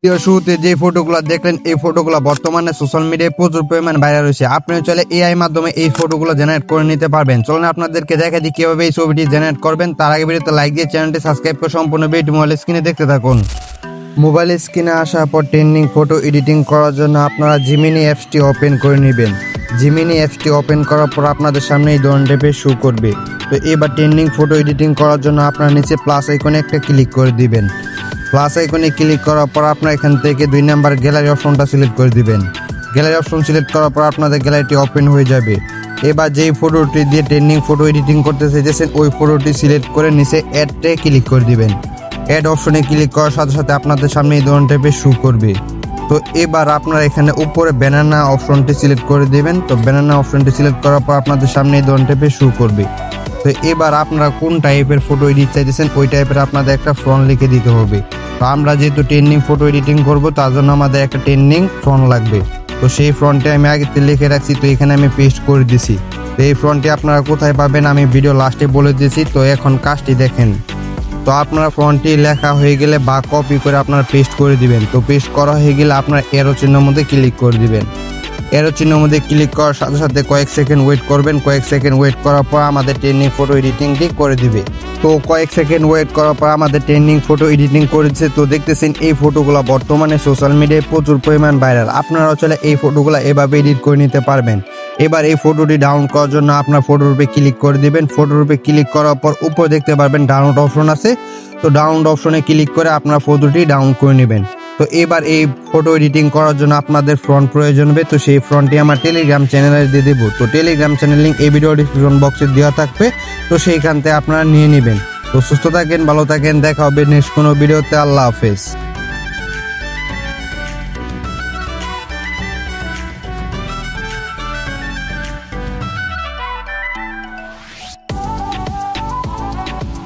শুরুতে যে ফটোগুলো দেখলেন এই ফটোগুলো বর্তমানে সোশ্যাল মিডিয়ায় প্রচুর পরিমাণ ভাইরাল হয়েছে। আপনি চাইলে এআই মাধ্যমে এই ফটোগুলো জেনারেট করে নিতে পারবেন। চলুন আপনাদেরকে দেখা দিই কিভাবে এই ছবিটি জেনারেট করবেন। তার আগে ভিডিওতে লাইক দিয়ে চ্যানেলটি সাবস্ক্রাইব করে সম্পূর্ণ ভিডিওটি মোবাইল স্ক্রিনে দেখতে থাকুন। মোবাইল স্ক্রিনে আসার পর ট্রেন্ডিং ফটো এডিটিং করার জন্য আপনারা জিমিনি অ্যাপসটি ওপেন করে নেবেন। জিমিনি অ্যাপসটি ওপেন করার পর আপনাদের সামনে এই ধরনের টাইপের শো করবে। তো এবার ট্রেন্ডিং ফটো এডিটিং করার জন্য আপনারা নিচে প্লাস আইকনে একটা ক্লিক করে দিবেন। প্লাস আইকনে ক্লিক করার পর আপনার এখান থেকে 2 নাম্বার গ্যালারি অপশনটা সিলেক্ট করে দিবেন। গ্যালারি অপশন সিলেক্ট করার পর আপনাদের গ্যালারিটি ওপেন হয়ে যাবে। এবার যেই ফটোটি দিয়ে ট্রেন্ডিং ফটো এডিটিং করতে চাইতেছেন ওই ফটোটি সিলেক্ট করে নিচে অ্যাডে ক্লিক করে দিবেন। অ্যাড অপশনে ক্লিক করার সাথে সাথে আপনাদের সামনে এই ধরনের টাইপের শো করবে। তো এবার আপনারা এখানে উপরে ব্যানানা অপশনটি সিলেক্ট করে দিবেন। তো ব্যানানা অপশনটি সিলেক্ট করার পর আপনাদের সামনে এই ধরনের টাইপের শো করবে। তো এবার আপনারা কোন টাইপের ফটো এডিট চাইতেছেন ওই টাইপের আপনাদের একটা ফ্রন্ট লিখে দিতে হবে। তো আমরা যেহেতু ট্রেন্ডিং ফটো এডিটিং করব তার জন্য আমাদের একটা ট্রেন্ডিং ফ্রন্ট লাগবে। তো সেই ফ্রন্টে আমি আগে লিখে রাখছি, তো এখানে আমি পেস্ট করে দিছি। তো এই ফ্রন্টে আপনারা কোথায় পাবেন আমি ভিডিও লাস্টে বলে দিয়েছি। তো এখন কাজটি দেখেন। তো আপনার ফ্রন্টটি লেখা হয়ে গেলে বা কপি করে আপনারা পেস্ট করে দিবেন। তো পেস্ট করা হয়ে গেলে আপনারা এরো চিহ্নের মধ্যে ক্লিক করে দিবেন। এরো চিহ্নের মধ্যে ক্লিক করার সাথে সাথে কয়েক সেকেন্ড ওয়েট করবেন। কয়েক সেকেন্ড ওয়েট করার পর আমাদের ট্রেন্ডিং ফটো এডিটিংটি করে দিবে। তো কয়েক সেকেন্ড ওয়েট করার পর আমাদের ট্রেন্ডিং ফটো এডিটিং করেছে। তো দেখতেছেন এই ফটোগুলো বর্তমানে সোশ্যাল মিডিয়ায় প্রচুর পরিমাণ ভাইরাল। আপনারাও চাইলে এই ফটোগুলো এভাবে এডিট করে নিতে পারবেন। এবার এই ফটোটি ডাউনলোড করার জন্য আপনার ফটোর উপরে ক্লিক করে দিবেন। ফটোর উপরে ক্লিক করার পর উপরে দেখতে পারবেন ডাউনলোড অপশন আছে। তো ডাউনলোড অপশনে ক্লিক করে আপনার ফটোটি ডাউনলোড করে নেবেন। তো এবার এই ফটো এডিটিং করার জন্য আপনাদের ফ্রন্ট প্রয়োজন হবে। তো সেই ফ্রন্টটি আমার টেলিগ্রাম চ্যানেলে দিয়ে দেবো। তো টেলিগ্রাম চ্যানেল লিঙ্ক এই ভিডিও ডিসক্রিপশন বক্সে দেওয়া থাকবে। তো সেইখান থেকে আপনারা নিয়ে নেবেন। তো সুস্থ থাকেন, ভালো থাকেন, দেখা হবে নেক্সট কোনো ভিডিওতে। আল্লাহ হাফেজ।